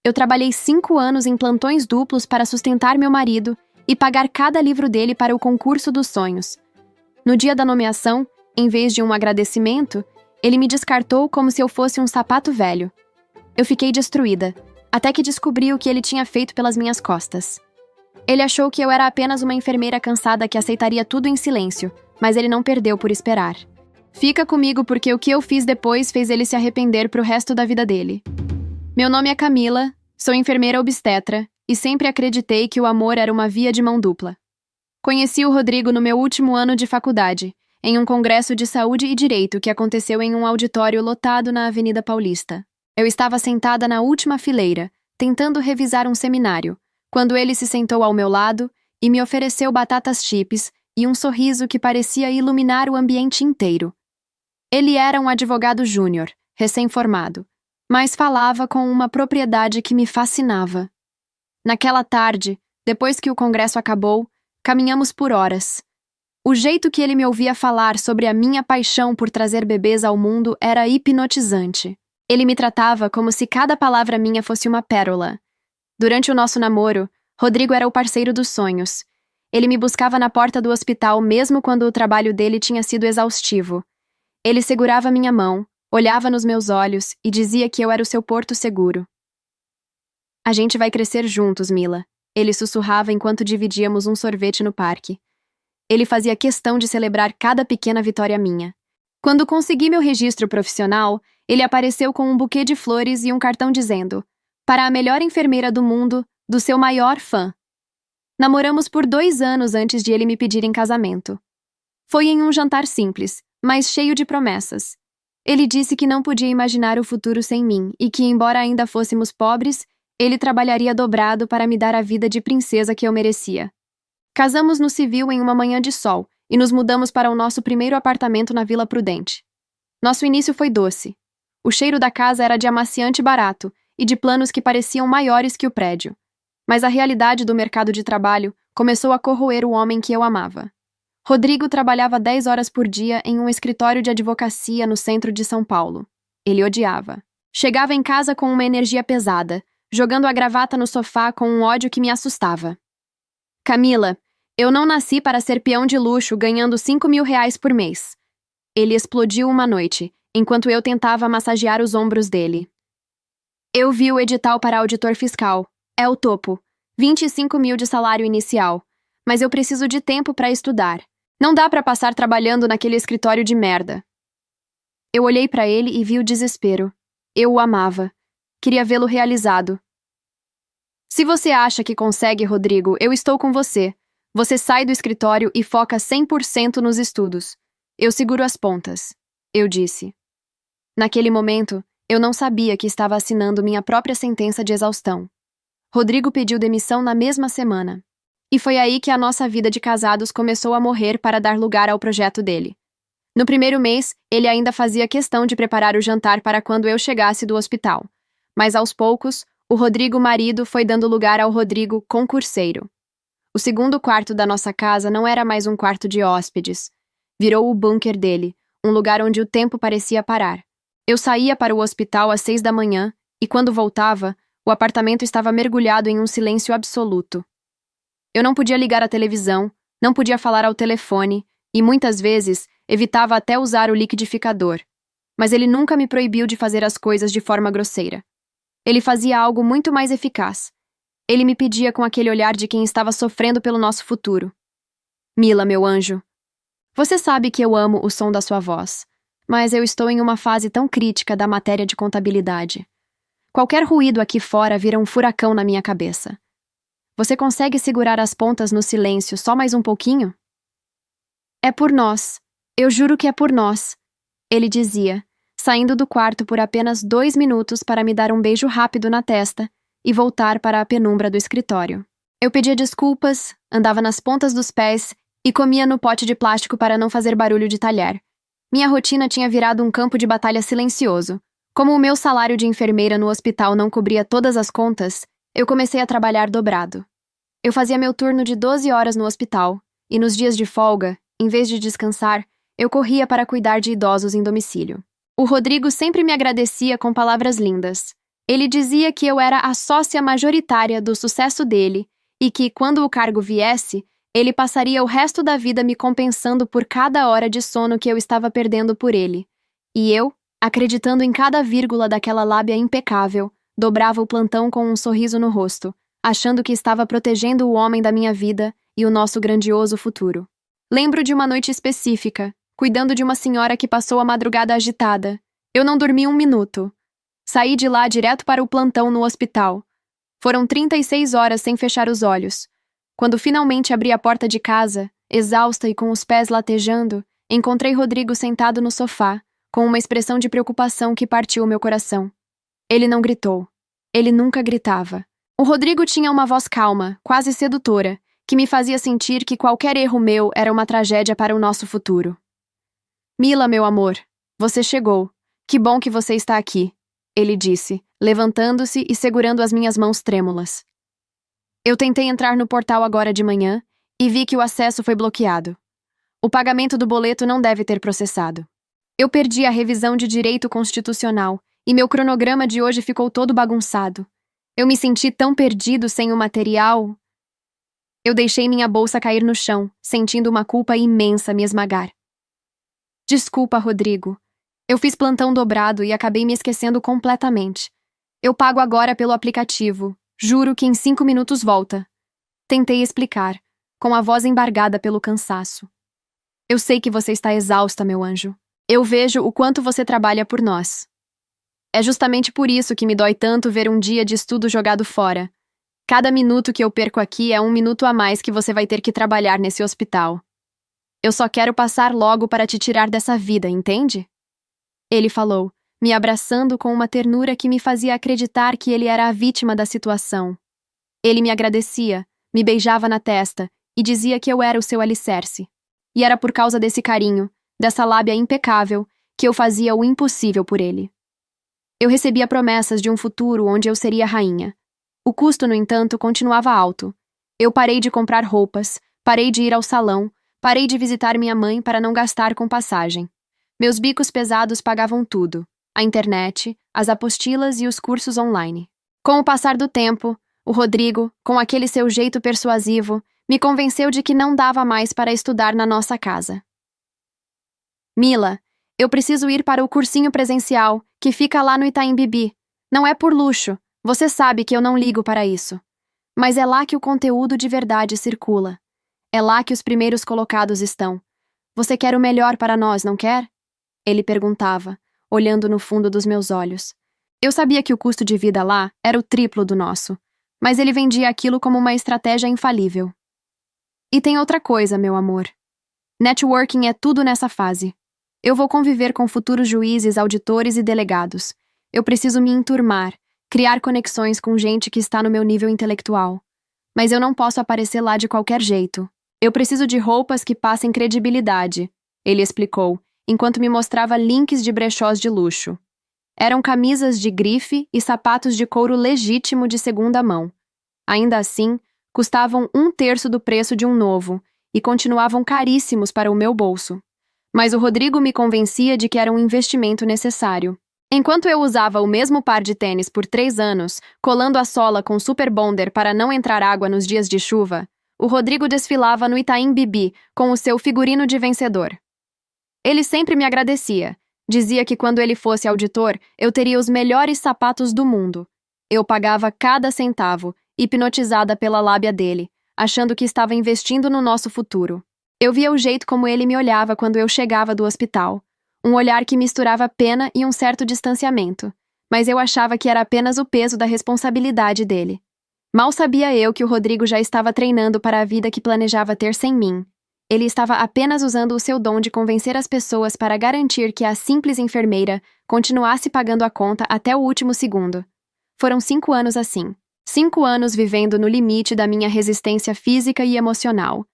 Eu trabalhei 5 anos em plantões duplos para sustentar meu marido e pagar cada livro dele para o concurso dos sonhos. No dia da nomeação, em vez de um agradecimento, ele me descartou como se eu fosse um sapato velho. Eu fiquei destruída, até que descobri o que ele tinha feito pelas minhas costas. Ele achou que eu era apenas uma enfermeira cansada que aceitaria tudo em silêncio, mas ele não perdeu por esperar. Fica comigo porque o que eu fiz depois fez ele se arrepender pro resto da vida dele. Meu nome é Camila, sou enfermeira obstetra e sempre acreditei que o amor era uma via de mão dupla. Conheci o Rodrigo no meu último ano de faculdade, em um congresso de saúde e direito que aconteceu em um auditório lotado na Avenida Paulista. Eu estava sentada na última fileira, tentando revisar um seminário, quando ele se sentou ao meu lado e me ofereceu batatas chips e um sorriso que parecia iluminar o ambiente inteiro. Ele era um advogado júnior, recém-formado, mas falava com uma propriedade que me fascinava. Naquela tarde, depois que o congresso acabou, caminhamos por horas. O jeito que ele me ouvia falar sobre a minha paixão por trazer bebês ao mundo era hipnotizante. Ele me tratava como se cada palavra minha fosse uma pérola. Durante o nosso namoro, Rodrigo era o parceiro dos sonhos. Ele me buscava na porta do hospital mesmo quando o trabalho dele tinha sido exaustivo. Ele segurava minha mão, olhava nos meus olhos e dizia que eu era o seu porto seguro. A gente vai crescer juntos, Mila. Ele sussurrava enquanto dividíamos um sorvete no parque. Ele fazia questão de celebrar cada pequena vitória minha. Quando consegui meu registro profissional, ele apareceu com um buquê de flores e um cartão dizendo: "Para a melhor enfermeira do mundo, do seu maior fã." Namoramos por 2 anos antes de ele me pedir em casamento. Foi em um jantar simples, mas cheio de promessas. Ele disse que não podia imaginar o futuro sem mim e que, embora ainda fôssemos pobres, ele trabalharia dobrado para me dar a vida de princesa que eu merecia. Casamos no civil em uma manhã de sol e nos mudamos para o nosso primeiro apartamento na Vila Prudente. Nosso início foi doce. O cheiro da casa era de amaciante barato e de planos que pareciam maiores que o prédio. Mas a realidade do mercado de trabalho começou a corroer o homem que eu amava. Rodrigo trabalhava 10 horas por dia em um escritório de advocacia no centro de São Paulo. Ele odiava. Chegava em casa com uma energia pesada, jogando a gravata no sofá com um ódio que me assustava. "Camila, eu não nasci para ser peão de luxo ganhando 5.000 reais por mês." Ele explodiu uma noite, enquanto eu tentava massagear os ombros dele. "Eu vi o edital para auditor fiscal. É o topo. 25.000 de salário inicial. Mas eu preciso de tempo para estudar. Não dá para passar trabalhando naquele escritório de merda." Eu olhei para ele e vi o desespero. Eu o amava. Queria vê-lo realizado. "Se você acha que consegue, Rodrigo, eu estou com você. Você sai do escritório e foca 100% nos estudos. Eu seguro as pontas," eu disse. Naquele momento, eu não sabia que estava assinando minha própria sentença de exaustão. Rodrigo pediu demissão na mesma semana. E foi aí que a nossa vida de casados começou a morrer para dar lugar ao projeto dele. No primeiro mês, ele ainda fazia questão de preparar o jantar para quando eu chegasse do hospital. Mas aos poucos, o Rodrigo marido foi dando lugar ao Rodrigo concurseiro. O segundo quarto da nossa casa não era mais um quarto de hóspedes. Virou o bunker dele, um lugar onde o tempo parecia parar. Eu saía para o hospital às 6 da manhã e, quando voltava, o apartamento estava mergulhado em um silêncio absoluto. Eu não podia ligar a televisão, não podia falar ao telefone e, muitas vezes, evitava até usar o liquidificador. Mas ele nunca me proibiu de fazer as coisas de forma grosseira. Ele fazia algo muito mais eficaz. Ele me pedia com aquele olhar de quem estava sofrendo pelo nosso futuro: "Mila, meu anjo, você sabe que eu amo o som da sua voz, mas eu estou em uma fase tão crítica da matéria de contabilidade. Qualquer ruído aqui fora vira um furacão na minha cabeça. Você consegue segurar as pontas no silêncio só mais um pouquinho?" "É por nós. Eu juro que é por nós," ele dizia, saindo do quarto por apenas 2 minutos para me dar um beijo rápido na testa e voltar para a penumbra do escritório. Eu pedia desculpas, andava nas pontas dos pés e comia no pote de plástico para não fazer barulho de talher. Minha rotina tinha virado um campo de batalha silencioso. Como o meu salário de enfermeira no hospital não cobria todas as contas, eu comecei a trabalhar dobrado. Eu fazia meu turno de 12 horas no hospital, e nos dias de folga, em vez de descansar, eu corria para cuidar de idosos em domicílio. O Rodrigo sempre me agradecia com palavras lindas. Ele dizia que eu era a sócia majoritária do sucesso dele e que, quando o cargo viesse, ele passaria o resto da vida me compensando por cada hora de sono que eu estava perdendo por ele. E eu, acreditando em cada vírgula daquela lábia impecável, dobrava o plantão com um sorriso no rosto, achando que estava protegendo o homem da minha vida e o nosso grandioso futuro. Lembro de uma noite específica, cuidando de uma senhora que passou a madrugada agitada. Eu não dormi um minuto. Saí de lá direto para o plantão no hospital. Foram 36 horas sem fechar os olhos. Quando finalmente abri a porta de casa, exausta e com os pés latejando, encontrei Rodrigo sentado no sofá, com uma expressão de preocupação que partiu meu coração. Ele não gritou. Ele nunca gritava. O Rodrigo tinha uma voz calma, quase sedutora, que me fazia sentir que qualquer erro meu era uma tragédia para o nosso futuro. Mila, meu amor, você chegou. Que bom que você está aqui, ele disse, levantando-se e segurando as minhas mãos trêmulas. Eu tentei entrar no portal agora de manhã e vi que o acesso foi bloqueado. O pagamento do boleto não deve ter processado. Eu perdi a revisão de direito constitucional e meu cronograma de hoje ficou todo bagunçado. Eu me senti tão perdido sem o material. Eu deixei minha bolsa cair no chão, sentindo uma culpa imensa me esmagar. Desculpa, Rodrigo. Eu fiz plantão dobrado e acabei me esquecendo completamente. Eu pago agora pelo aplicativo. Juro que em 5 minutos volta. Tentei explicar, com a voz embargada pelo cansaço. Eu sei que você está exausta, meu anjo. Eu vejo o quanto você trabalha por nós. É justamente por isso que me dói tanto ver um dia de estudo jogado fora. Cada minuto que eu perco aqui é um minuto a mais que você vai ter que trabalhar nesse hospital. Eu só quero passar logo para te tirar dessa vida, entende? Ele falou, me abraçando com uma ternura que me fazia acreditar que ele era a vítima da situação. Ele me agradecia, me beijava na testa e dizia que eu era o seu alicerce. E era por causa desse carinho, dessa lábia impecável, que eu fazia o impossível por ele. Eu recebia promessas de um futuro onde eu seria rainha. O custo, no entanto, continuava alto. Eu parei de comprar roupas, parei de ir ao salão, parei de visitar minha mãe para não gastar com passagem. Meus bicos pesados pagavam tudo: a internet, as apostilas e os cursos online. Com o passar do tempo, o Rodrigo, com aquele seu jeito persuasivo, me convenceu de que não dava mais para estudar na nossa casa. Mila, eu preciso ir para o cursinho presencial, que fica lá no Itaim Bibi. Não é por luxo, você sabe que eu não ligo para isso. Mas é lá que o conteúdo de verdade circula. É lá que os primeiros colocados estão. Você quer o melhor para nós, não quer? Ele perguntava, olhando no fundo dos meus olhos. Eu sabia que o custo de vida lá era o triplo do nosso, mas ele vendia aquilo como uma estratégia infalível. E tem outra coisa, meu amor. Networking é tudo nessa fase. Eu vou conviver com futuros juízes, auditores e delegados. Eu preciso me enturmar, criar conexões com gente que está no meu nível intelectual. Mas eu não posso aparecer lá de qualquer jeito. Eu preciso de roupas que passem credibilidade, ele explicou, enquanto me mostrava links de brechós de luxo. Eram camisas de grife e sapatos de couro legítimo de segunda mão. Ainda assim, custavam 1/3 do preço de um novo e continuavam caríssimos para o meu bolso. Mas o Rodrigo me convencia de que era um investimento necessário. Enquanto eu usava o mesmo par de tênis por 3 anos, colando a sola com super bonder para não entrar água nos dias de chuva, o Rodrigo desfilava no Itaim Bibi com o seu figurino de vencedor. Ele sempre me agradecia. Dizia que quando ele fosse auditor, eu teria os melhores sapatos do mundo. Eu pagava cada centavo, hipnotizada pela lábia dele, achando que estava investindo no nosso futuro. Eu via o jeito como ele me olhava quando eu chegava do hospital. Um olhar que misturava pena e um certo distanciamento. Mas eu achava que era apenas o peso da responsabilidade dele. Mal sabia eu que o Rodrigo já estava treinando para a vida que planejava ter sem mim. Ele estava apenas usando o seu dom de convencer as pessoas para garantir que a simples enfermeira continuasse pagando a conta até o último segundo. Foram 5 anos assim. 5 anos vivendo no limite da minha resistência física e emocional.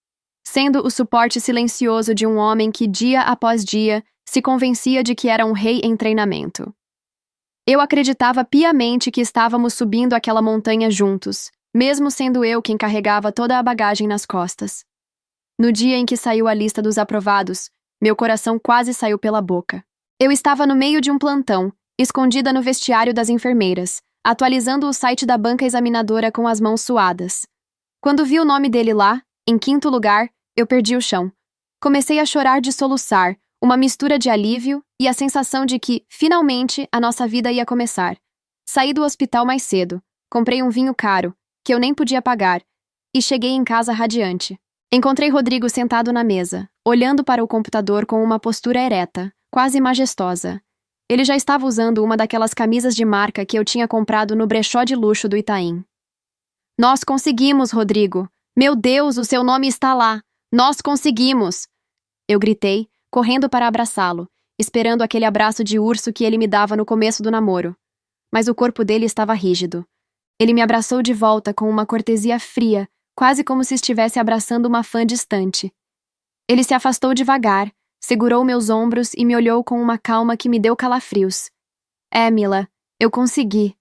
Sendo o suporte silencioso de um homem que, dia após dia, se convencia de que era um rei em treinamento. Eu acreditava piamente que estávamos subindo aquela montanha juntos, mesmo sendo eu quem carregava toda a bagagem nas costas. No dia em que saiu a lista dos aprovados, meu coração quase saiu pela boca. Eu estava no meio de um plantão, escondida no vestiário das enfermeiras, atualizando o site da banca examinadora com as mãos suadas. Quando vi o nome dele lá, em quinto lugar, eu perdi o chão. Comecei a chorar de soluçar, uma mistura de alívio e a sensação de que, finalmente, a nossa vida ia começar. Saí do hospital mais cedo, comprei um vinho caro, que eu nem podia pagar, e cheguei em casa radiante. Encontrei Rodrigo sentado na mesa, olhando para o computador com uma postura ereta, quase majestosa. Ele já estava usando uma daquelas camisas de marca que eu tinha comprado no brechó de luxo do Itaim. Nós conseguimos, Rodrigo! Meu Deus, o seu nome está lá! Nós conseguimos! Eu gritei, correndo para abraçá-lo, esperando aquele abraço de urso que ele me dava no começo do namoro. Mas o corpo dele estava rígido. Ele me abraçou de volta com uma cortesia fria, quase como se estivesse abraçando uma fã distante. Ele se afastou devagar, segurou meus ombros e me olhou com uma calma que me deu calafrios. Mila, eu consegui.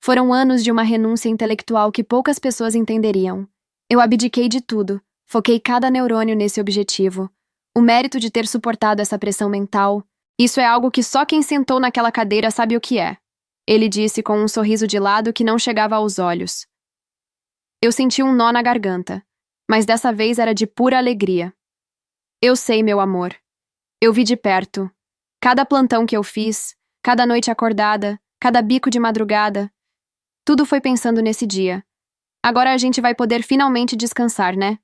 Foram anos de uma renúncia intelectual que poucas pessoas entenderiam. Eu abdiquei de tudo, foquei cada neurônio nesse objetivo. O mérito de ter suportado essa pressão mental, isso é algo que só quem sentou naquela cadeira sabe o que é. Ele disse com um sorriso de lado que não chegava aos olhos. Eu senti um nó na garganta, mas dessa vez era de pura alegria. Eu sei, meu amor. Eu vi de perto. Cada plantão que eu fiz, cada noite acordada, cada bico de madrugada. Tudo foi pensando nesse dia. Agora a gente vai poder finalmente descansar, né?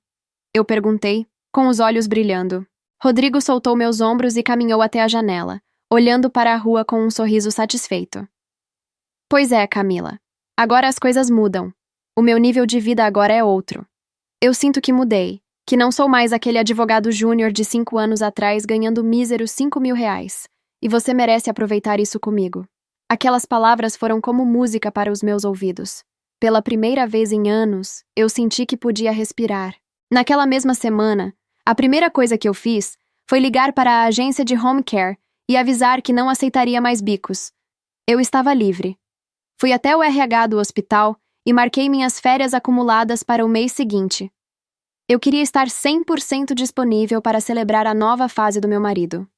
Eu perguntei, com os olhos brilhando. Rodrigo soltou meus ombros e caminhou até a janela, olhando para a rua com um sorriso satisfeito. Pois é, Camila. Agora as coisas mudam. O meu nível de vida agora é outro. Eu sinto que mudei, que não sou mais aquele advogado júnior de 5 anos atrás ganhando míseros 5.000 reais, e você merece aproveitar isso comigo. Aquelas palavras foram como música para os meus ouvidos. Pela primeira vez em anos, eu senti que podia respirar. Naquela mesma semana, a primeira coisa que eu fiz foi ligar para a agência de home care e avisar que não aceitaria mais bicos. Eu estava livre. Fui até o RH do hospital e marquei minhas férias acumuladas para o mês seguinte. Eu queria estar 100% disponível para celebrar a nova fase do meu marido.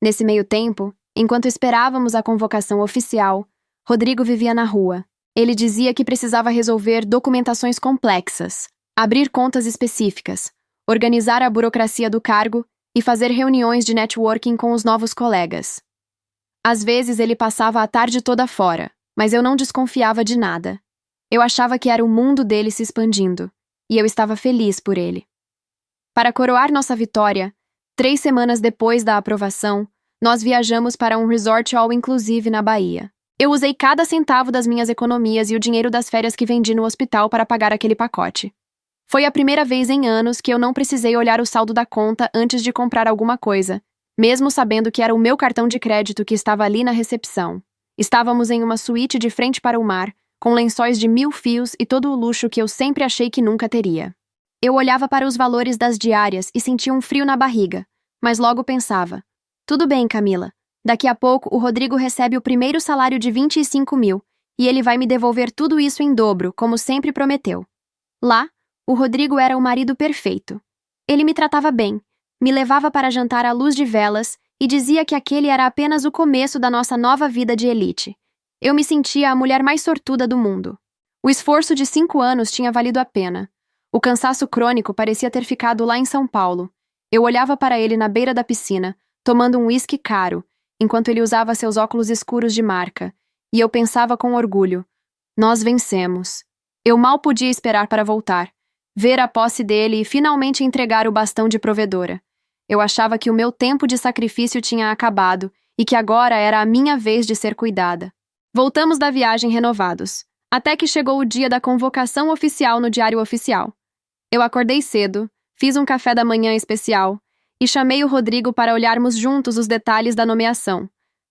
Nesse meio tempo, enquanto esperávamos a convocação oficial, Rodrigo vivia na rua. Ele dizia que precisava resolver documentações complexas, abrir contas específicas, organizar a burocracia do cargo e fazer reuniões de networking com os novos colegas. Às vezes ele passava a tarde toda fora, mas eu não desconfiava de nada. Eu achava que era o mundo dele se expandindo, e eu estava feliz por ele. Para coroar nossa vitória, 3 semanas depois da aprovação, nós viajamos para um resort all-inclusive na Bahia. Eu usei cada centavo das minhas economias e o dinheiro das férias que vendi no hospital para pagar aquele pacote. Foi a primeira vez em anos que eu não precisei olhar o saldo da conta antes de comprar alguma coisa, mesmo sabendo que era o meu cartão de crédito que estava ali na recepção. Estávamos em uma suíte de frente para o mar, com lençóis de 1000 fios e todo o luxo que eu sempre achei que nunca teria. Eu olhava para os valores das diárias e sentia um frio na barriga, mas logo pensava, tudo bem, Camila, daqui a pouco o Rodrigo recebe o primeiro salário de 25.000 e ele vai me devolver tudo isso em dobro, como sempre prometeu. Lá, o Rodrigo era o marido perfeito. Ele me tratava bem, me levava para jantar à luz de velas e dizia que aquele era apenas o começo da nossa nova vida de elite. Eu me sentia a mulher mais sortuda do mundo. O esforço de 5 anos tinha valido a pena. O cansaço crônico parecia ter ficado lá em São Paulo. Eu olhava para ele na beira da piscina, tomando um uísque caro, enquanto ele usava seus óculos escuros de marca, e eu pensava com orgulho, nós vencemos. Eu mal podia esperar para voltar, ver a posse dele e finalmente entregar o bastão de provedora. Eu achava que o meu tempo de sacrifício tinha acabado e que agora era a minha vez de ser cuidada. Voltamos da viagem renovados, até que chegou o dia da convocação oficial no Diário Oficial. Eu acordei cedo, fiz um café da manhã especial e chamei o Rodrigo para olharmos juntos os detalhes da nomeação.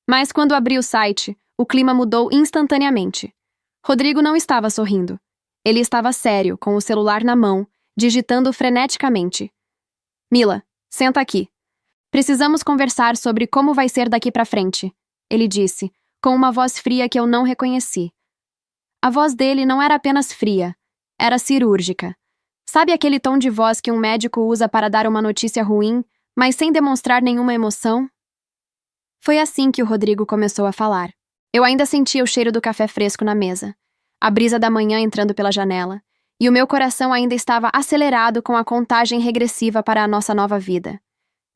Mas quando abri o site, o clima mudou instantaneamente. Rodrigo não estava sorrindo. Ele estava sério, com o celular na mão, digitando freneticamente. Mila, senta aqui. Precisamos conversar sobre como vai ser daqui para frente, ele disse, com uma voz fria que eu não reconheci. A voz dele não era apenas fria, era cirúrgica. Sabe aquele tom de voz que um médico usa para dar uma notícia ruim, mas sem demonstrar nenhuma emoção? Foi assim que o Rodrigo começou a falar. Eu ainda sentia o cheiro do café fresco na mesa. a brisa da manhã entrando pela janela, e o meu coração ainda estava acelerado com a contagem regressiva para a nossa nova vida.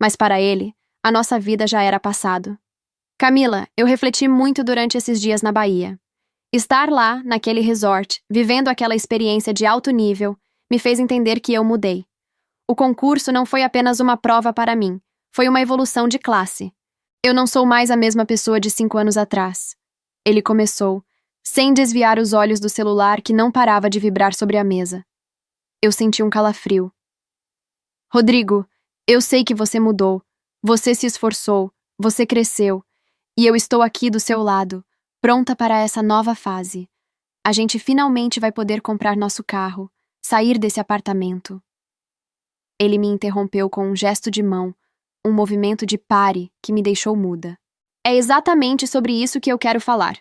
Mas para ele, a nossa vida já era passado. Camila, eu refleti muito durante esses dias na Bahia. Estar lá, naquele resort, vivendo aquela experiência de alto nível, me fez entender que eu mudei. O concurso não foi apenas uma prova para mim, foi uma evolução de classe. Eu não sou mais a mesma pessoa de 5 anos atrás. Ele começou, sem desviar os olhos do celular que não parava de vibrar sobre a mesa. Eu senti um calafrio. Rodrigo, eu sei que você mudou, você se esforçou, você cresceu, e eu estou aqui do seu lado, pronta para essa nova fase. A gente finalmente vai poder comprar nosso carro, sair desse apartamento. Ele me interrompeu com um gesto de mão, um movimento de pare que me deixou muda. É exatamente sobre isso que eu quero falar.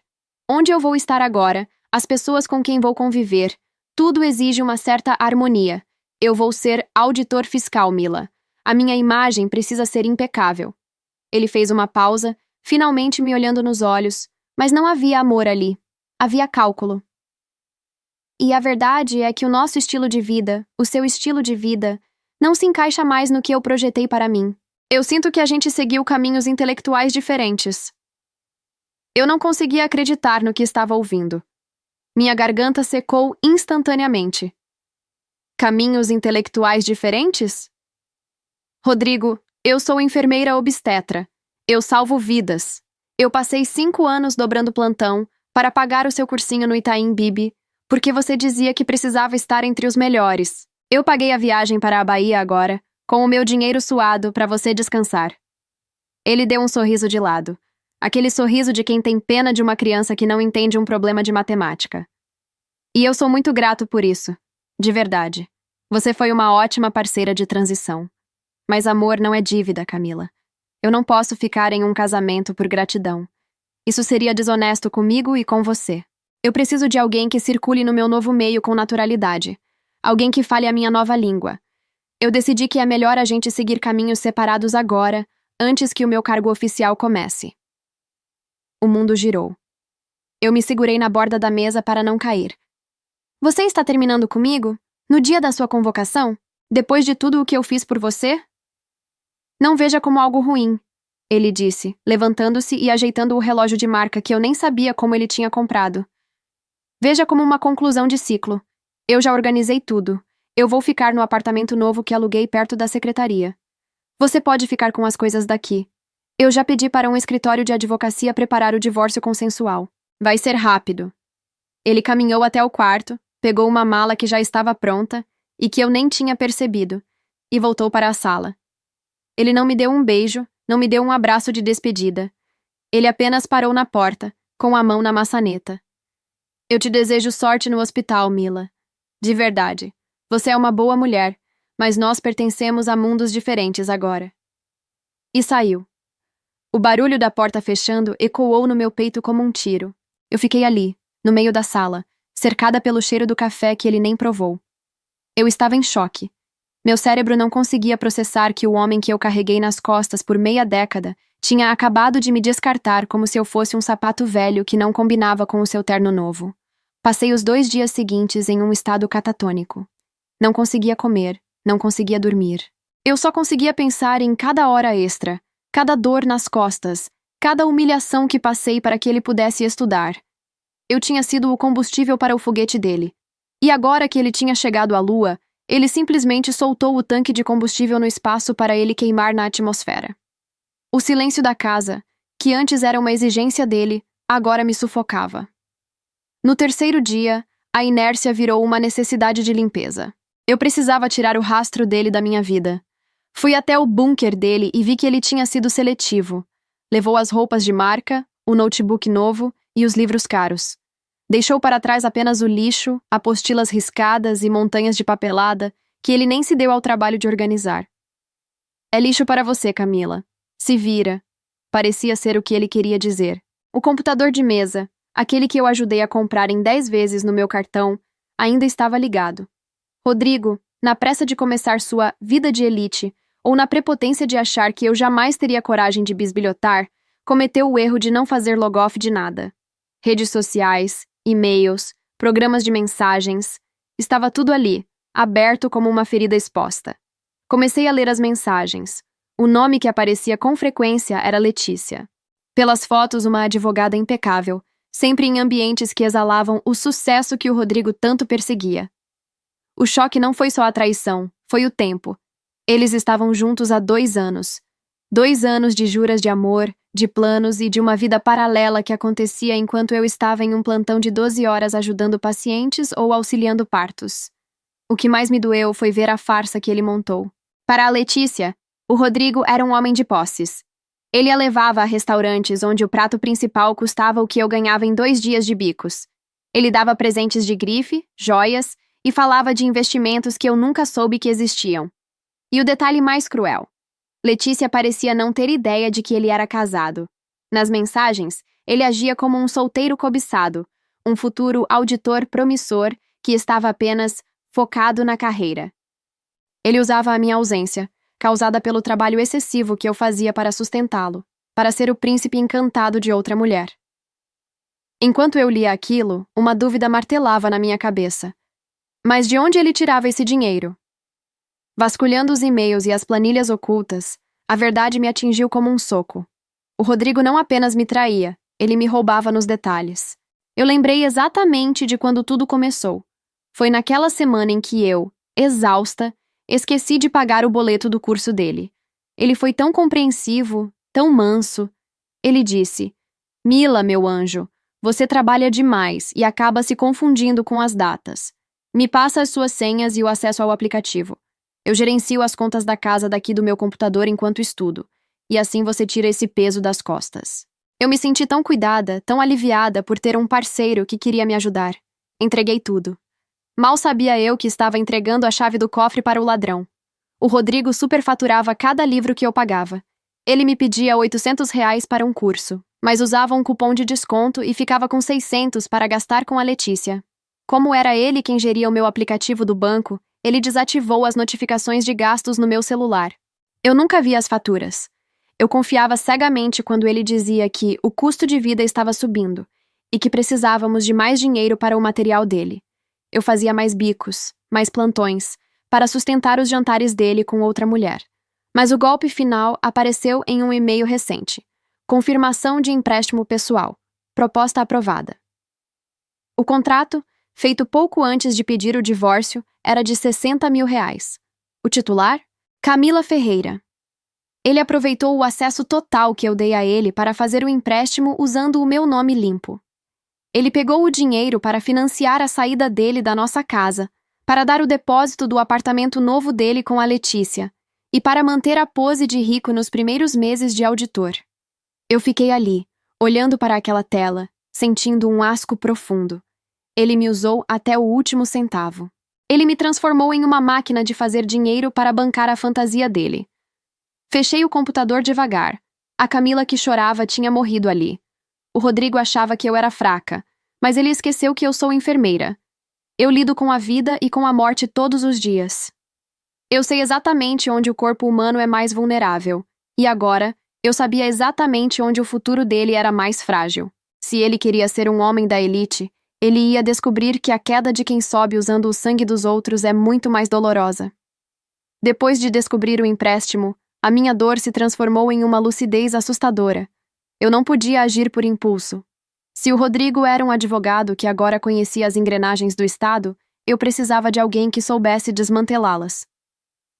Onde eu vou estar agora, as pessoas com quem vou conviver, tudo exige uma certa harmonia. Eu vou ser auditor fiscal, Mila. A minha imagem precisa ser impecável. Ele fez uma pausa, finalmente me olhando nos olhos, mas não havia amor ali. Havia cálculo. E a verdade é que o nosso estilo de vida, o seu estilo de vida, não se encaixa mais no que eu projetei para mim. Eu sinto que a gente seguiu caminhos intelectuais diferentes. Eu não conseguia acreditar no que estava ouvindo. Minha garganta secou instantaneamente. Caminhos intelectuais diferentes? Rodrigo, eu sou enfermeira obstetra. Eu salvo vidas. Eu passei 5 anos dobrando plantão para pagar o seu cursinho no Itaim Bibi, porque você dizia que precisava estar entre os melhores. Eu paguei a viagem para a Bahia agora, com o meu dinheiro suado para você descansar. Ele deu um sorriso de lado. Aquele sorriso de quem tem pena de uma criança que não entende um problema de matemática. E eu sou muito grato por isso. De verdade. Você foi uma ótima parceira de transição. Mas amor não é dívida, Camila. Eu não posso ficar em um casamento por gratidão. Isso seria desonesto comigo e com você. Eu preciso de alguém que circule no meu novo meio com naturalidade. Alguém que fale a minha nova língua. Eu decidi que é melhor a gente seguir caminhos separados agora, antes que o meu cargo oficial comece. O mundo girou. Eu me segurei na borda da mesa para não cair. Você está terminando comigo? No dia da sua convocação? Depois de tudo o que eu fiz por você? Não veja como algo ruim, ele disse, levantando-se e ajeitando o relógio de marca que eu nem sabia como ele tinha comprado. Veja como uma conclusão de ciclo. Eu já organizei tudo. Eu vou ficar no apartamento novo que aluguei perto da secretaria. Você pode ficar com as coisas daqui. Eu já pedi para um escritório de advocacia preparar o divórcio consensual. Vai ser rápido. Ele caminhou até o quarto, pegou uma mala que já estava pronta e que eu nem tinha percebido, e voltou para a sala. Ele não me deu um beijo, não me deu um abraço de despedida. Ele apenas parou na porta, com a mão na maçaneta. Eu te desejo sorte no hospital, Mila. De verdade. Você é uma boa mulher, mas nós pertencemos a mundos diferentes agora. E saiu. O barulho da porta fechando ecoou no meu peito como um tiro. Eu fiquei ali, no meio da sala, cercada pelo cheiro do café que ele nem provou. Eu estava em choque. Meu cérebro não conseguia processar que o homem que eu carreguei nas costas por meia década tinha acabado de me descartar como se eu fosse um sapato velho que não combinava com o seu terno novo. Passei os 2 dias seguintes em um estado catatônico. Não conseguia comer, não conseguia dormir. Eu só conseguia pensar em cada hora extra, cada dor nas costas, cada humilhação que passei para que ele pudesse estudar. Eu tinha sido o combustível para o foguete dele. E agora que ele tinha chegado à Lua, ele simplesmente soltou o tanque de combustível no espaço para ele queimar na atmosfera. O silêncio da casa, que antes era uma exigência dele, agora me sufocava. No 3º dia, a inércia virou uma necessidade de limpeza. Eu precisava tirar o rastro dele da minha vida. Fui até o bunker dele e vi que ele tinha sido seletivo. Levou as roupas de marca, o notebook novo e os livros caros. Deixou para trás apenas o lixo, apostilas riscadas e montanhas de papelada que ele nem se deu ao trabalho de organizar. É lixo para você, Camila. Se vira. Parecia ser o que ele queria dizer. O computador de mesa, aquele que eu ajudei a comprar em 10 vezes no meu cartão, ainda estava ligado. Rodrigo, na pressa de começar sua vida de elite, ou na prepotência de achar que eu jamais teria coragem de bisbilhotar, cometeu o erro de não fazer log-off de nada. Redes sociais, e-mails, programas de mensagens. Estava tudo ali, aberto como uma ferida exposta. Comecei a ler as mensagens. O nome que aparecia com frequência era Letícia. Pelas fotos, uma advogada impecável, sempre em ambientes que exalavam o sucesso que o Rodrigo tanto perseguia. O choque não foi só a traição, foi o tempo. Eles estavam juntos há 2 anos. 2 anos de juras de amor, de planos e de uma vida paralela que acontecia enquanto eu estava em um plantão de 12 horas ajudando pacientes ou auxiliando partos. O que mais me doeu foi ver a farsa que ele montou. Para a Letícia, o Rodrigo era um homem de posses. Ele a levava a restaurantes onde o prato principal custava o que eu ganhava em 2 dias de bicos. Ele dava presentes de grife, joias e falava de investimentos que eu nunca soube que existiam. E o detalhe mais cruel: Letícia parecia não ter ideia de que ele era casado. Nas mensagens, ele agia como um solteiro cobiçado, um futuro auditor promissor que estava apenas focado na carreira. Ele usava a minha ausência, causada pelo trabalho excessivo que eu fazia para sustentá-lo, para ser o príncipe encantado de outra mulher. Enquanto eu lia aquilo, uma dúvida martelava na minha cabeça. Mas de onde ele tirava esse dinheiro? Vasculhando os e-mails e as planilhas ocultas, a verdade me atingiu como um soco. O Rodrigo não apenas me traía, ele me roubava nos detalhes. Eu lembrei exatamente de quando tudo começou. Foi naquela semana em que eu, exausta, esqueci de pagar o boleto do curso dele. Ele foi tão compreensivo, tão manso. Ele disse: "Mila, meu anjo, você trabalha demais e acaba se confundindo com as datas. Me passa as suas senhas e o acesso ao aplicativo. Eu gerencio as contas da casa daqui do meu computador enquanto estudo, e assim você tira esse peso das costas." Eu me senti tão cuidada, tão aliviada por ter um parceiro que queria me ajudar. Entreguei tudo. Mal sabia eu que estava entregando a chave do cofre para o ladrão. O Rodrigo superfaturava cada livro que eu pagava. Ele me pedia R$ 800 para um curso, mas usava um cupom de desconto e ficava com 600 para gastar com a Letícia. Como era ele quem geria o meu aplicativo do banco, ele desativou as notificações de gastos no meu celular. Eu nunca via as faturas. Eu confiava cegamente quando ele dizia que o custo de vida estava subindo e que precisávamos de mais dinheiro para o material dele. Eu fazia mais bicos, mais plantões, para sustentar os jantares dele com outra mulher. Mas o golpe final apareceu em um e-mail recente. Confirmação de empréstimo pessoal. Proposta aprovada. O contrato, feito pouco antes de pedir o divórcio, era de R$ 60 mil. O titular? Camila Ferreira. Ele aproveitou o acesso total que eu dei a ele para fazer o empréstimo usando o meu nome limpo. Ele pegou o dinheiro para financiar a saída dele da nossa casa, para dar o depósito do apartamento novo dele com a Letícia e para manter a pose de rico nos primeiros meses de auditor. Eu fiquei ali, olhando para aquela tela, sentindo um asco profundo. Ele me usou até o último centavo. Ele me transformou em uma máquina de fazer dinheiro para bancar a fantasia dele. Fechei o computador devagar. A Camila que chorava tinha morrido ali. O Rodrigo achava que eu era fraca, mas ele esqueceu que eu sou enfermeira. Eu lido com a vida e com a morte todos os dias. Eu sei exatamente onde o corpo humano é mais vulnerável, e agora, eu sabia exatamente onde o futuro dele era mais frágil. Se ele queria ser um homem da elite, ele ia descobrir que a queda de quem sobe usando o sangue dos outros é muito mais dolorosa. Depois de descobrir o empréstimo, a minha dor se transformou em uma lucidez assustadora. Eu não podia agir por impulso. Se o Rodrigo era um advogado que agora conhecia as engrenagens do Estado, eu precisava de alguém que soubesse desmantelá-las.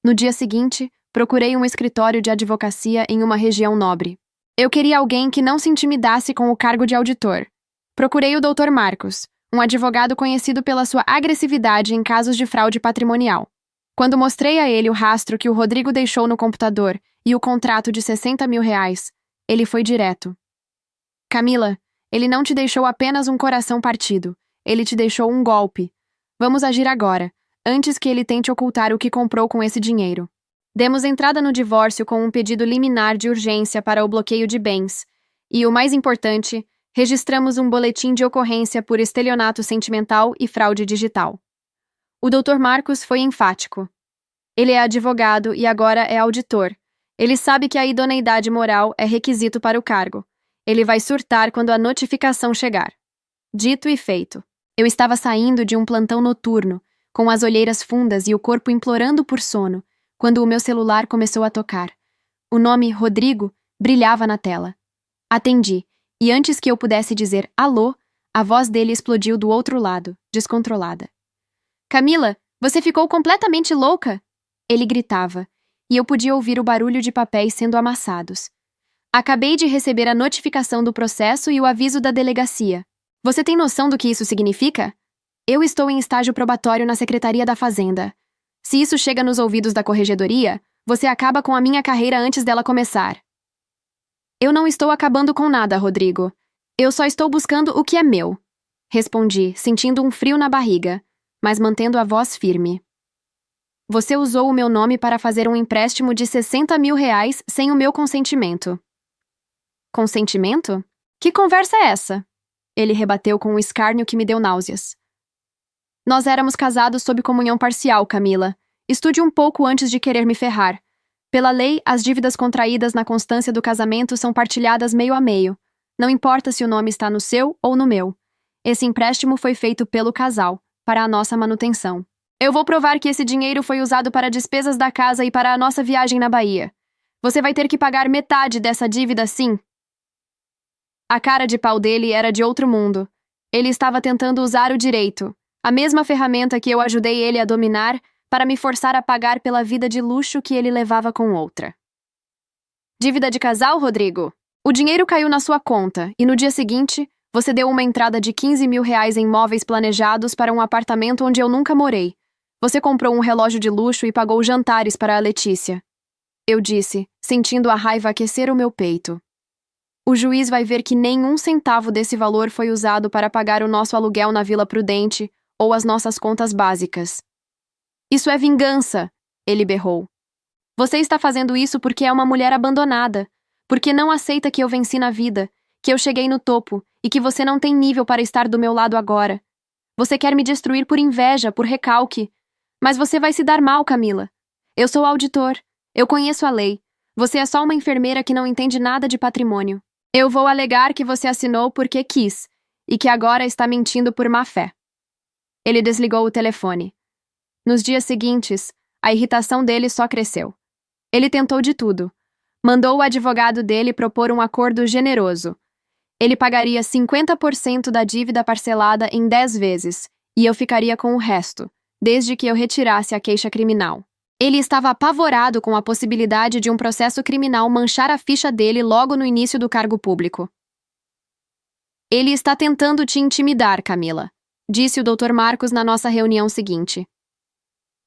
No dia seguinte, procurei um escritório de advocacia em uma região nobre. Eu queria alguém que não se intimidasse com o cargo de auditor. Procurei o Dr. Marcos, um advogado conhecido pela sua agressividade em casos de fraude patrimonial. Quando mostrei a ele o rastro que o Rodrigo deixou no computador e o contrato de R$ 60 mil, ele foi direto. Camila, ele não te deixou apenas um coração partido. Ele te deixou um golpe. Vamos agir agora, antes que ele tente ocultar o que comprou com esse dinheiro. Demos entrada no divórcio com um pedido liminar de urgência para o bloqueio de bens. E, o mais importante, registramos um boletim de ocorrência por estelionato sentimental e fraude digital. O Dr. Marcos foi enfático. Ele é advogado e agora é auditor. Ele sabe que a idoneidade moral é requisito para o cargo. Ele vai surtar quando a notificação chegar. Dito e feito. Eu estava saindo de um plantão noturno, com as olheiras fundas e o corpo implorando por sono, quando o meu celular começou a tocar. O nome Rodrigo brilhava na tela. Atendi, e antes que eu pudesse dizer alô, a voz dele explodiu do outro lado, descontrolada. Camila, você ficou completamente louca? Ele gritava, e eu podia ouvir o barulho de papéis sendo amassados. Acabei de receber a notificação do processo e o aviso da delegacia. Você tem noção do que isso significa? Eu estou em estágio probatório na Secretaria da Fazenda. Se isso chega nos ouvidos da corregedoria, você acaba com a minha carreira antes dela começar. Eu não estou acabando com nada, Rodrigo. Eu só estou buscando o que é meu. Respondi, sentindo um frio na barriga, mas mantendo a voz firme. Você usou o meu nome para fazer um empréstimo de R$60 mil sem o meu consentimento. Consentimento? Que conversa é essa? Ele rebateu com um escárnio que me deu náuseas. Nós éramos casados sob comunhão parcial, Camila. Estude um pouco antes de querer me ferrar. Pela lei, as dívidas contraídas na constância do casamento são partilhadas meio a meio. Não importa se o nome está no seu ou no meu. Esse empréstimo foi feito pelo casal, para a nossa manutenção. Eu vou provar que esse dinheiro foi usado para despesas da casa e para a nossa viagem na Bahia. Você vai ter que pagar metade dessa dívida, sim. A cara de pau dele era de outro mundo. Ele estava tentando usar o direito, a mesma ferramenta que eu ajudei ele a dominar, para me forçar a pagar pela vida de luxo que ele levava com outra. Dívida de casal, Rodrigo? O dinheiro caiu na sua conta e no dia seguinte, você deu uma entrada de R$15 mil em móveis planejados para um apartamento onde eu nunca morei. Você comprou um relógio de luxo e pagou jantares para a Letícia. Eu disse, sentindo a raiva aquecer o meu peito. O juiz vai ver que nenhum centavo desse valor foi usado para pagar o nosso aluguel na Vila Prudente ou as nossas contas básicas. Isso é vingança, ele berrou. Você está fazendo isso porque é uma mulher abandonada, porque não aceita que eu venci na vida, que eu cheguei no topo e que você não tem nível para estar do meu lado agora. Você quer me destruir por inveja, por recalque. Mas você vai se dar mal, Camila. Eu sou auditor. Eu conheço a lei. Você é só uma enfermeira que não entende nada de patrimônio. Eu vou alegar que você assinou porque quis, e que agora está mentindo por má fé. Ele desligou o telefone. Nos dias seguintes, a irritação dele só cresceu. Ele tentou de tudo. Mandou o advogado dele propor um acordo generoso. Ele pagaria 50% da dívida parcelada em 10 vezes, e eu ficaria com o resto, desde que eu retirasse a queixa criminal. Ele estava apavorado com a possibilidade de um processo criminal manchar a ficha dele logo no início do cargo público. Ele está tentando te intimidar, Camila, disse o Dr. Marcos na nossa reunião seguinte.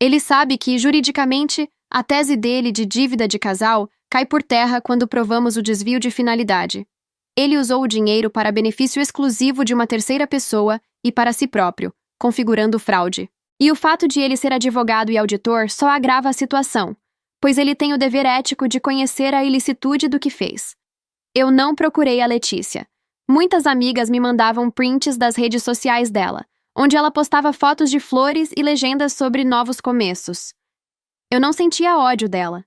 Ele sabe que, juridicamente, a tese dele de dívida de casal cai por terra quando provamos o desvio de finalidade. Ele usou o dinheiro para benefício exclusivo de uma terceira pessoa e para si próprio, configurando fraude. E o fato de ele ser advogado e auditor só agrava a situação, pois ele tem o dever ético de conhecer a ilicitude do que fez. Eu não procurei a Letícia. Muitas amigas me mandavam prints das redes sociais dela, onde ela postava fotos de flores e legendas sobre novos começos. Eu não sentia ódio dela.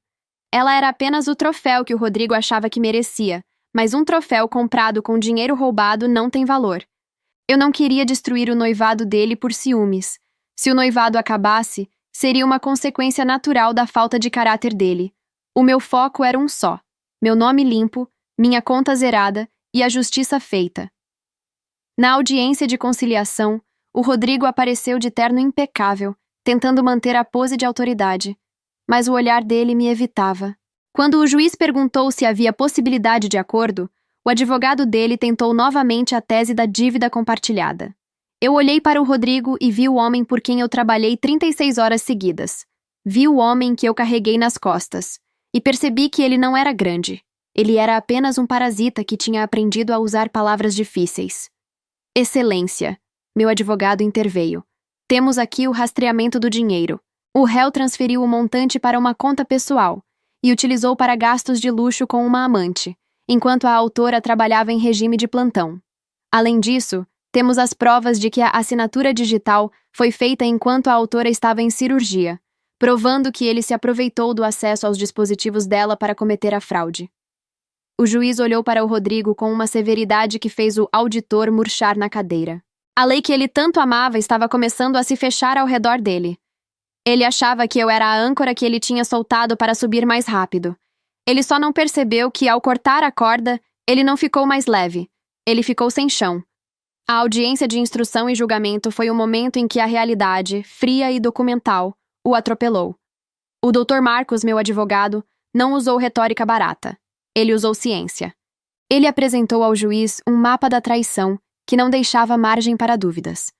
Ela era apenas o troféu que o Rodrigo achava que merecia, mas um troféu comprado com dinheiro roubado não tem valor. Eu não queria destruir o noivado dele por ciúmes. Se o noivado acabasse, seria uma consequência natural da falta de caráter dele. O meu foco era um só: meu nome limpo, minha conta zerada e a justiça feita. Na audiência de conciliação, o Rodrigo apareceu de terno impecável, tentando manter a pose de autoridade, mas o olhar dele me evitava. Quando o juiz perguntou se havia possibilidade de acordo, o advogado dele tentou novamente a tese da dívida compartilhada. Eu olhei para o Rodrigo e vi o homem por quem eu trabalhei 36 horas seguidas. Vi o homem que eu carreguei nas costas, e percebi que ele não era grande. Ele era apenas um parasita que tinha aprendido a usar palavras difíceis. Excelência, meu advogado interveio. Temos aqui o rastreamento do dinheiro. O réu transferiu o montante para uma conta pessoal e utilizou para gastos de luxo com uma amante, enquanto a autora trabalhava em regime de plantão. Além disso, temos as provas de que a assinatura digital foi feita enquanto a autora estava em cirurgia, provando que ele se aproveitou do acesso aos dispositivos dela para cometer a fraude. O juiz olhou para o Rodrigo com uma severidade que fez o auditor murchar na cadeira. A lei que ele tanto amava estava começando a se fechar ao redor dele. Ele achava que eu era a âncora que ele tinha soltado para subir mais rápido. Ele só não percebeu que, ao cortar a corda, ele não ficou mais leve. Ele ficou sem chão. A audiência de instrução e julgamento foi o momento em que a realidade, fria e documental, o atropelou. O Dr. Marcos, meu advogado, não usou retórica barata. Ele usou ciência. Ele apresentou ao juiz um mapa da traição que não deixava margem para dúvidas.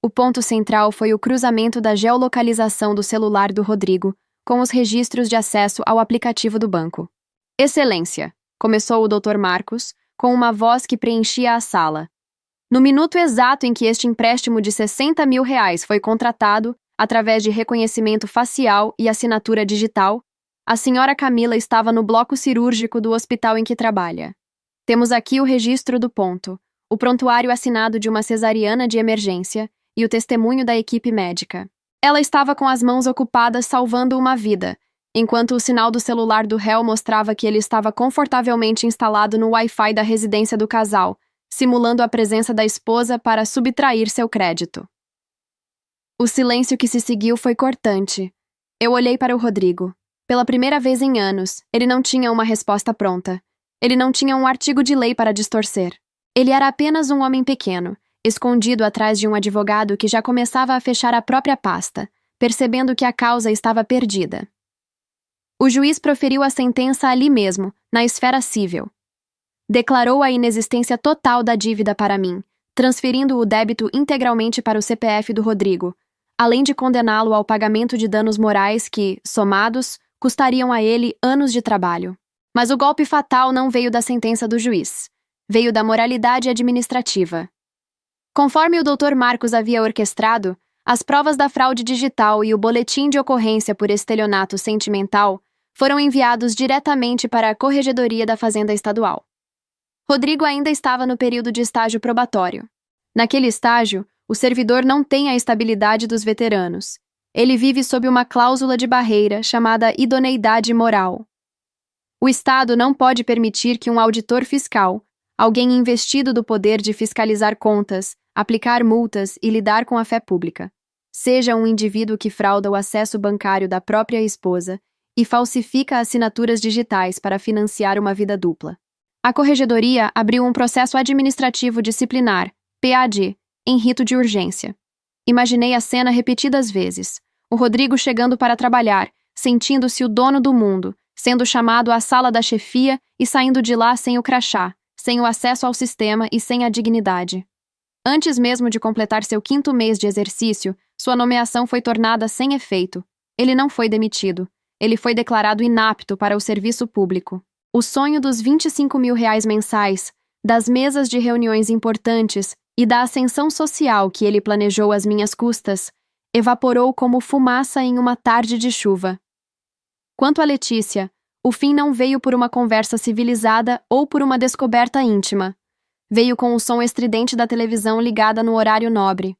O ponto central foi o cruzamento da geolocalização do celular do Rodrigo com os registros de acesso ao aplicativo do banco. Excelência, começou o Dr. Marcos, com uma voz que preenchia a sala. No minuto exato em que este empréstimo de R$60 mil foi contratado, através de reconhecimento facial e assinatura digital, a senhora Camila estava no bloco cirúrgico do hospital em que trabalha. Temos aqui o registro do ponto, o prontuário assinado de uma cesariana de emergência e o testemunho da equipe médica. Ela estava com as mãos ocupadas salvando uma vida, enquanto o sinal do celular do réu mostrava que ele estava confortavelmente instalado no Wi-Fi da residência do casal, simulando a presença da esposa para subtrair seu crédito. O silêncio que se seguiu foi cortante. Eu olhei para o Rodrigo. Pela primeira vez em anos, ele não tinha uma resposta pronta. Ele não tinha um artigo de lei para distorcer. Ele era apenas um homem pequeno, escondido atrás de um advogado que já começava a fechar a própria pasta, percebendo que a causa estava perdida. O juiz proferiu a sentença ali mesmo, na esfera civil. Declarou a inexistência total da dívida para mim, transferindo o débito integralmente para o CPF do Rodrigo, além de condená-lo ao pagamento de danos morais que, somados, custariam a ele anos de trabalho. Mas o golpe fatal não veio da sentença do juiz. Veio da moralidade administrativa. Conforme o Dr. Marcos havia orquestrado, as provas da fraude digital e o boletim de ocorrência por estelionato sentimental foram enviados diretamente para a Corregedoria da Fazenda Estadual. Rodrigo ainda estava no período de estágio probatório. Naquele estágio, o servidor não tem a estabilidade dos veteranos. Ele vive sob uma cláusula de barreira chamada idoneidade moral. O Estado não pode permitir que um auditor fiscal, alguém investido do poder de fiscalizar contas, aplicar multas e lidar com a fé pública, seja um indivíduo que frauda o acesso bancário da própria esposa e falsifica assinaturas digitais para financiar uma vida dupla. A Corregedoria abriu um processo administrativo disciplinar, PAD, em rito de urgência. Imaginei a cena repetidas vezes. O Rodrigo chegando para trabalhar, sentindo-se o dono do mundo, sendo chamado à sala da chefia e saindo de lá sem o crachá, sem o acesso ao sistema e sem a dignidade. Antes mesmo de completar seu 5º mês de exercício, sua nomeação foi tornada sem efeito. Ele não foi demitido. Ele foi declarado inapto para o serviço público. O sonho dos R$25 mil mensais, das mesas de reuniões importantes e da ascensão social que ele planejou às minhas custas, evaporou como fumaça em uma tarde de chuva. Quanto a Letícia, o fim não veio por uma conversa civilizada ou por uma descoberta íntima. Veio com o som estridente da televisão ligada no horário nobre.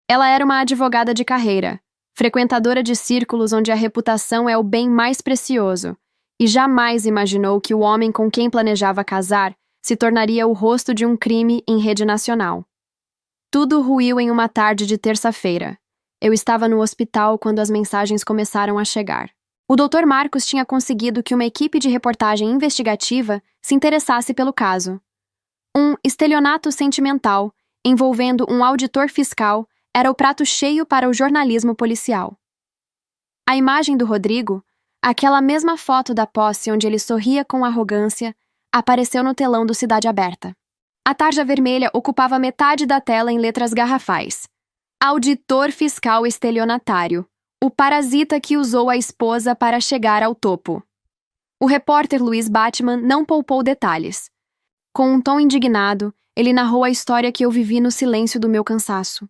Ela era uma advogada de carreira, frequentadora de círculos onde a reputação é o bem mais precioso, e jamais imaginou que o homem com quem planejava casar se tornaria o rosto de um crime em rede nacional. Tudo ruiu em uma tarde de terça-feira. Eu estava no hospital quando as mensagens começaram a chegar. O Dr. Marcos tinha conseguido que uma equipe de reportagem investigativa se interessasse pelo caso. Um estelionato sentimental, envolvendo um auditor fiscal, era o prato cheio para o jornalismo policial. A imagem do Rodrigo, aquela mesma foto da posse onde ele sorria com arrogância, apareceu no telão do Cidade Aberta. A tarja vermelha ocupava metade da tela em letras garrafais. Auditor fiscal estelionatário. O parasita que usou a esposa para chegar ao topo. O repórter Luiz Batman não poupou detalhes. Com um tom indignado, ele narrou a história que eu vivi no silêncio do meu cansaço.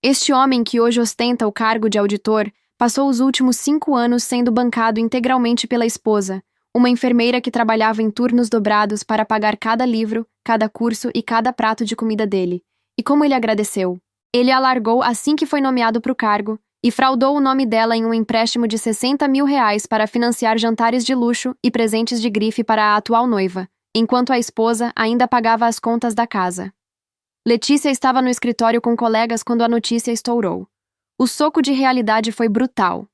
Este homem que hoje ostenta o cargo de auditor passou os últimos 5 anos sendo bancado integralmente pela esposa, uma enfermeira que trabalhava em turnos dobrados para pagar cada livro, cada curso e cada prato de comida dele. E como ele agradeceu? Ele a largou assim que foi nomeado para o cargo e fraudou o nome dela em um empréstimo de R$60 mil para financiar jantares de luxo e presentes de grife para a atual noiva, enquanto a esposa ainda pagava as contas da casa. Letícia estava no escritório com colegas quando a notícia estourou. O soco de realidade foi brutal.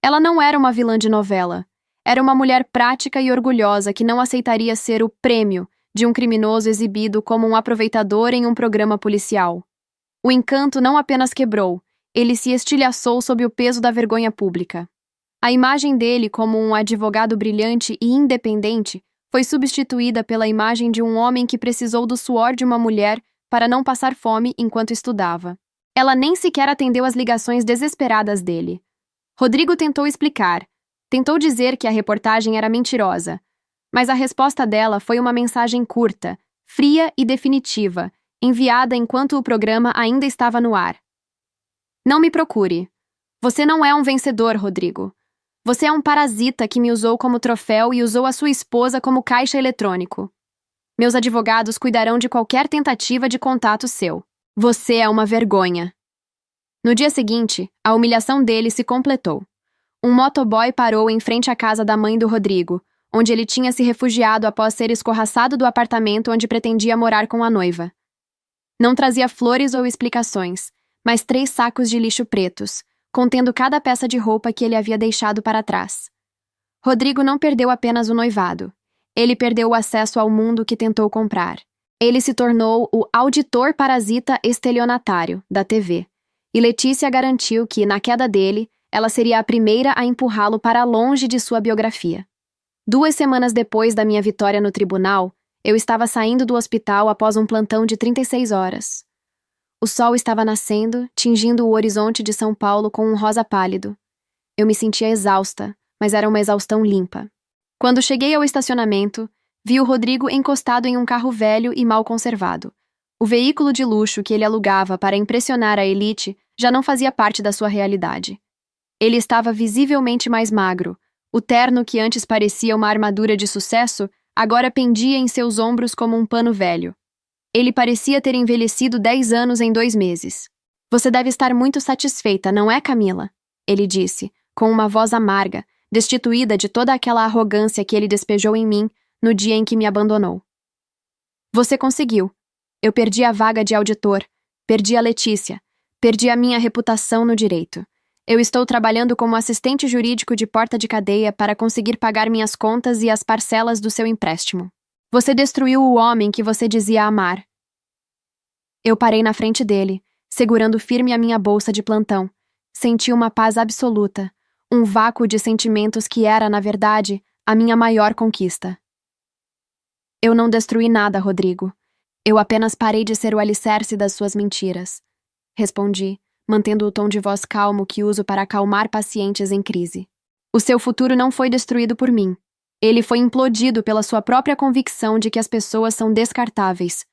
Ela não era uma vilã de novela. Era uma mulher prática e orgulhosa que não aceitaria ser o prêmio de um criminoso exibido como um aproveitador em um programa policial. O encanto não apenas quebrou, ele se estilhaçou sob o peso da vergonha pública. A imagem dele como um advogado brilhante e independente foi substituída pela imagem de um homem que precisou do suor de uma mulher para não passar fome enquanto estudava. Ela nem sequer atendeu às ligações desesperadas dele. Rodrigo tentou explicar, tentou dizer que a reportagem era mentirosa, mas a resposta dela foi uma mensagem curta, fria e definitiva, enviada enquanto o programa ainda estava no ar. Não me procure. Você não é um vencedor, Rodrigo. Você é um parasita que me usou como troféu e usou a sua esposa como caixa eletrônico. Meus advogados cuidarão de qualquer tentativa de contato seu. Você é uma vergonha. No dia seguinte, a humilhação dele se completou. Um motoboy parou em frente à casa da mãe do Rodrigo, onde ele tinha se refugiado após ser escorraçado do apartamento onde pretendia morar com a noiva. Não trazia flores ou explicações, mas 3 sacos de lixo pretos, contendo cada peça de roupa que ele havia deixado para trás. Rodrigo não perdeu apenas o noivado. Ele perdeu o acesso ao mundo que tentou comprar. Ele se tornou o auditor parasita estelionatário da TV, e Letícia garantiu que, na queda dele, ela seria a primeira a empurrá-lo para longe de sua biografia. 2 semanas depois da minha vitória no tribunal, eu estava saindo do hospital após um plantão de 36 horas. O sol estava nascendo, tingindo o horizonte de São Paulo com um rosa pálido. Eu me sentia exausta, mas era uma exaustão limpa. Quando cheguei ao estacionamento, vi o Rodrigo encostado em um carro velho e mal conservado. O veículo de luxo que ele alugava para impressionar a elite já não fazia parte da sua realidade. Ele estava visivelmente mais magro. O terno que antes parecia uma armadura de sucesso agora pendia em seus ombros como um pano velho. Ele parecia ter envelhecido 10 anos em 2 meses. Você deve estar muito satisfeita, não é, Camila? Ele disse, com uma voz amarga, destituída de toda aquela arrogância que ele despejou em mim no dia em que me abandonou. Você conseguiu. Eu perdi a vaga de auditor, perdi a Letícia, perdi a minha reputação no direito. Eu estou trabalhando como assistente jurídico de porta de cadeia para conseguir pagar minhas contas e as parcelas do seu empréstimo. Você destruiu o homem que você dizia amar. Eu parei na frente dele, segurando firme a minha bolsa de plantão. Senti uma paz absoluta, um vácuo de sentimentos que era, na verdade, a minha maior conquista. Eu não destruí nada, Rodrigo. Eu apenas parei de ser o alicerce das suas mentiras. Respondi, mantendo o tom de voz calmo que uso para acalmar pacientes em crise. O seu futuro não foi destruído por mim. Ele foi implodido pela sua própria convicção de que as pessoas são descartáveis.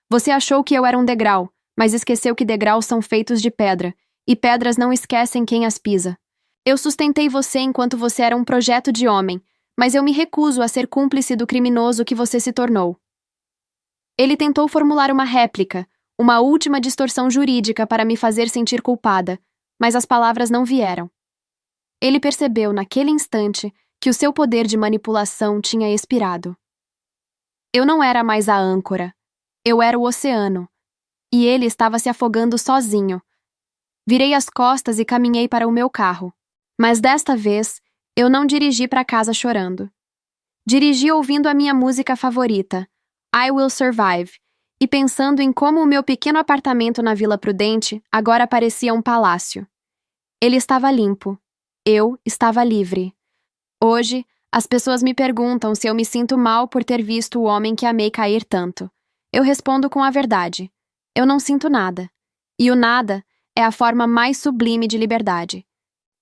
Você achou que eu era um degrau, mas esqueceu que degraus são feitos de pedra, e pedras não esquecem quem as pisa. Eu sustentei você enquanto você era um projeto de homem, mas eu me recuso a ser cúmplice do criminoso que você se tornou. Ele tentou formular uma réplica, uma última distorção jurídica para me fazer sentir culpada, mas as palavras não vieram. Ele percebeu, naquele instante, que o seu poder de manipulação tinha expirado. Eu não era mais a âncora. Eu era o oceano. E ele estava se afogando sozinho. Virei as costas e caminhei para o meu carro. Mas desta vez, eu não dirigi para casa chorando. Dirigi ouvindo a minha música favorita, I Will Survive, e pensando em como o meu pequeno apartamento na Vila Prudente agora parecia um palácio. Ele estava limpo. Eu estava livre. Hoje, as pessoas me perguntam se eu me sinto mal por ter visto o homem que amei cair tanto. Eu respondo com a verdade. Eu não sinto nada. E o nada é a forma mais sublime de liberdade.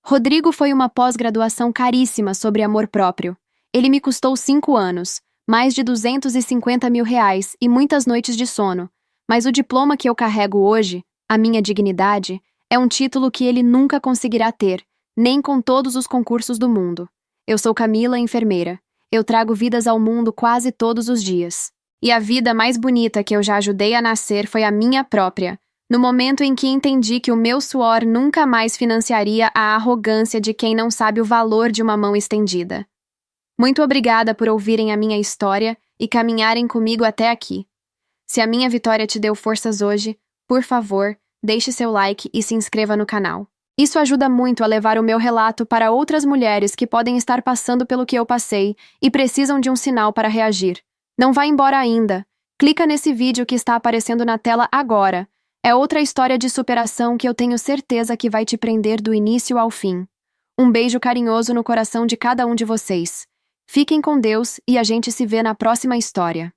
Rodrigo foi uma pós-graduação caríssima sobre amor próprio. Ele me custou 5 anos, mais de R$250.000 e muitas noites de sono. Mas o diploma que eu carrego hoje, a minha dignidade, é um título que ele nunca conseguirá ter, nem com todos os concursos do mundo. Eu sou Camila, enfermeira. Eu trago vidas ao mundo quase todos os dias. E a vida mais bonita que eu já ajudei a nascer foi a minha própria, no momento em que entendi que o meu suor nunca mais financiaria a arrogância de quem não sabe o valor de uma mão estendida. Muito obrigada por ouvirem a minha história e caminharem comigo até aqui. Se a minha vitória te deu forças hoje, por favor, deixe seu like e se inscreva no canal. Isso ajuda muito a levar o meu relato para outras mulheres que podem estar passando pelo que eu passei e precisam de um sinal para reagir. Não vá embora ainda. Clica nesse vídeo que está aparecendo na tela agora. É outra história de superação que eu tenho certeza que vai te prender do início ao fim. Um beijo carinhoso no coração de cada um de vocês. Fiquem com Deus e a gente se vê na próxima história.